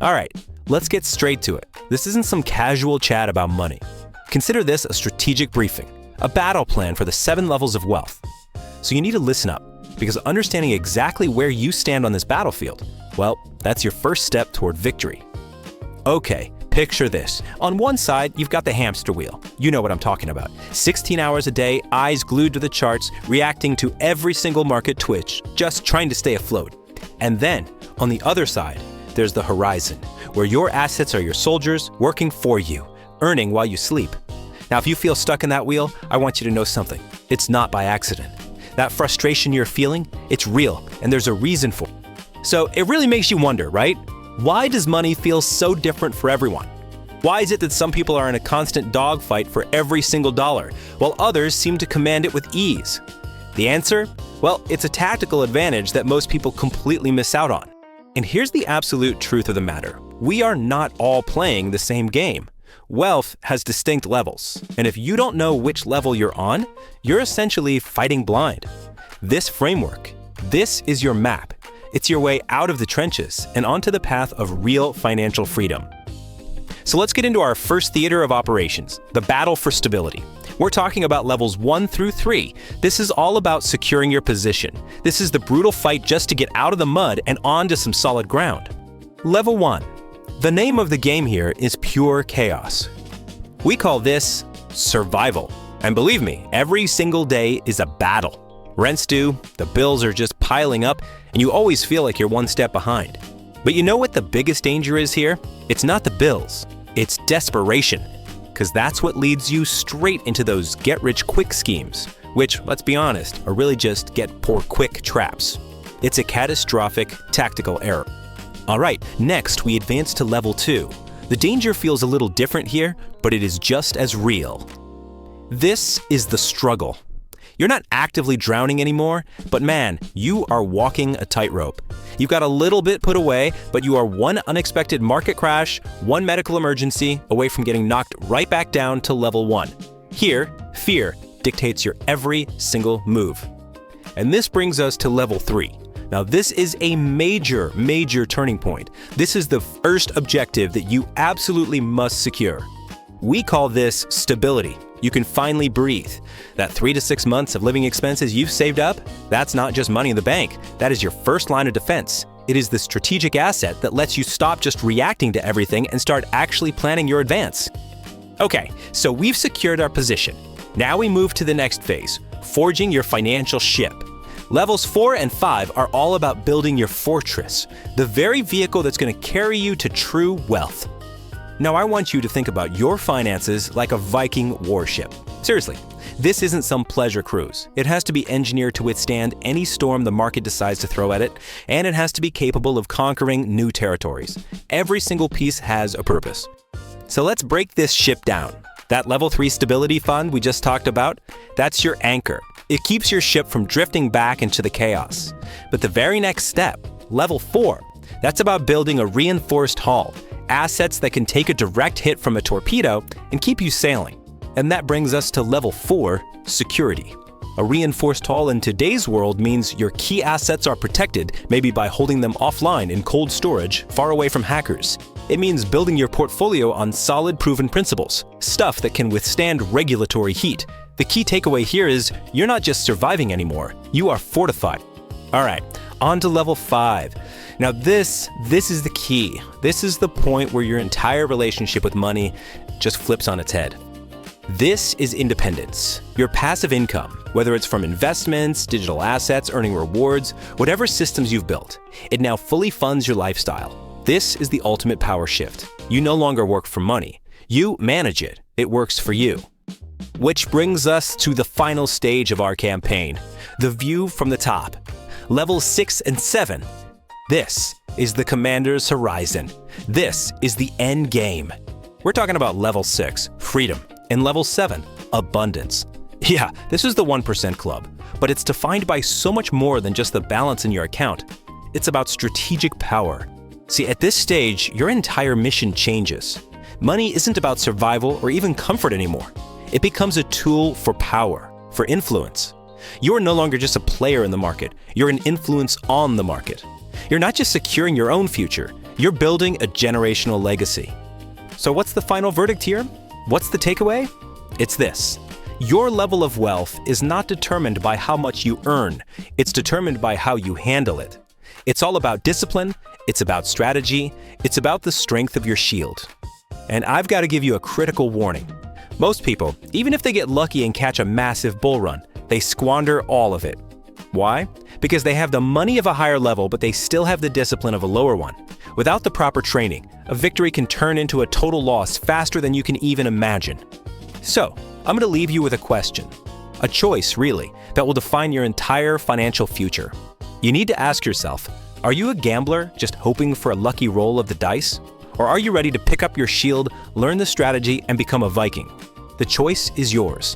All right, let's get straight to it. This isn't some casual chat about money. Consider this a strategic briefing, a battle plan for the 7 levels of wealth. So you need to listen up, because understanding exactly where you stand on this battlefield, well, that's your first step toward victory. Okay, picture this. On one side, you've got the hamster wheel. You know what I'm talking about. 16 hours a day, eyes glued to the charts, reacting to every single market twitch, just trying to stay afloat. And then, on the other side, there's the horizon, where your assets are your soldiers working for you, earning while you sleep. Now, if you feel stuck in that wheel, I want you to know something. It's not by accident. That frustration you're feeling, it's real, and there's a reason for it. So it really makes you wonder, right? Why does money feel so different for everyone? Why is it that some people are in a constant dogfight for every single dollar, while others seem to command it with ease? The answer? Well, it's a tactical advantage that most people completely miss out on. And here's the absolute truth of the matter. We are not all playing the same game. Wealth has distinct levels, and if you don't know which level you're on, you're essentially fighting blind. This framework, this is your map. It's your way out of the trenches and onto the path of real financial freedom. So let's get into our first theater of operations, the battle for stability. We're talking about levels 1 through 3. This is all about securing your position. This is the brutal fight just to get out of the mud and onto some solid ground. Level 1. The name of the game here is pure chaos. We call this survival. And believe me, every single day is a battle. Rent's due, the bills are just piling up, and you always feel like you're one step behind. But you know what the biggest danger is here? It's not the bills, it's desperation. Because that's what leads you straight into those get-rich-quick schemes, which, let's be honest, are really just get-poor-quick traps. It's a catastrophic tactical error. All right, next we advance to level 2. The danger feels a little different here, but it is just as real. This is the struggle. You're not actively drowning anymore, but man, you are walking a tightrope. You've got a little bit put away, but you are one unexpected market crash, one medical emergency away from getting knocked right back down to level 1. Here, fear dictates your every single move. And this brings us to level 3. Now, this is a major turning point. This is the first objective that you absolutely must secure. We call this stability. You can finally breathe. That 3 to 6 months of living expenses you've saved up, that's not just money in the bank. That is your first line of defense. It is the strategic asset that lets you stop just reacting to everything and start actually planning your advance. Okay, so we've secured our position. Now we move to the next phase, forging your financial ship. Levels 4 and 5 are all about building your fortress, the very vehicle that's going to carry you to true wealth. Now I want you to think about your finances like a Viking warship. Seriously, this isn't some pleasure cruise. It has to be engineered to withstand any storm the market decides to throw at it, and it has to be capable of conquering new territories. Every single piece has a purpose. So let's break this ship down. That level 3 stability fund we just talked about, that's your anchor. It keeps your ship from drifting back into the chaos. But the very next step, level 4, that's about building a reinforced hull, assets that can take a direct hit from a torpedo and keep you sailing. And that brings us to level 4, security. A reinforced hull in today's world means your key assets are protected, maybe by holding them offline in cold storage, far away from hackers. It means building your portfolio on solid, proven principles, stuff that can withstand regulatory heat. The key takeaway here is you're not just surviving anymore, you are fortified. All right, on to level 5. Now this is the key. This is the point where your entire relationship with money just flips on its head. This is independence, your passive income, whether it's from investments, digital assets, earning rewards, whatever systems you've built. It now fully funds your lifestyle. This is the ultimate power shift. You no longer work for money. You manage it. It works for you. Which brings us to the final stage of our campaign, the view from the top. Levels 6 and 7. This is the commander's horizon. This is the end game. We're talking about level 6, freedom, and level 7, abundance. Yeah, this is the 1% club, but it's defined by so much more than just the balance in your account. It's about strategic power. See, at this stage, your entire mission changes. Money isn't about survival or even comfort anymore. It becomes a tool for power, for influence. You're no longer just a player in the market, you're an influence on the market. You're not just securing your own future, You're building a generational legacy. So what's the final verdict here? What's the takeaway? It's this. Your level of wealth is not determined by how much you earn. It's determined by how you handle it. It's all about discipline. It's about strategy. It's about the strength of your shield. And I've got to give you a critical warning. Most people, even if they get lucky and catch a massive bull run, they squander all of it. Why? Because they have the money of a higher level, but they still have the discipline of a lower one. Without the proper training, a victory can turn into a total loss faster than you can even imagine. So, I'm going to leave you with a question. A choice, really, that will define your entire financial future. You need to ask yourself, are you a gambler just hoping for a lucky roll of the dice? Or are you ready to pick up your shield, learn the strategy, and become a Viking? The choice is yours.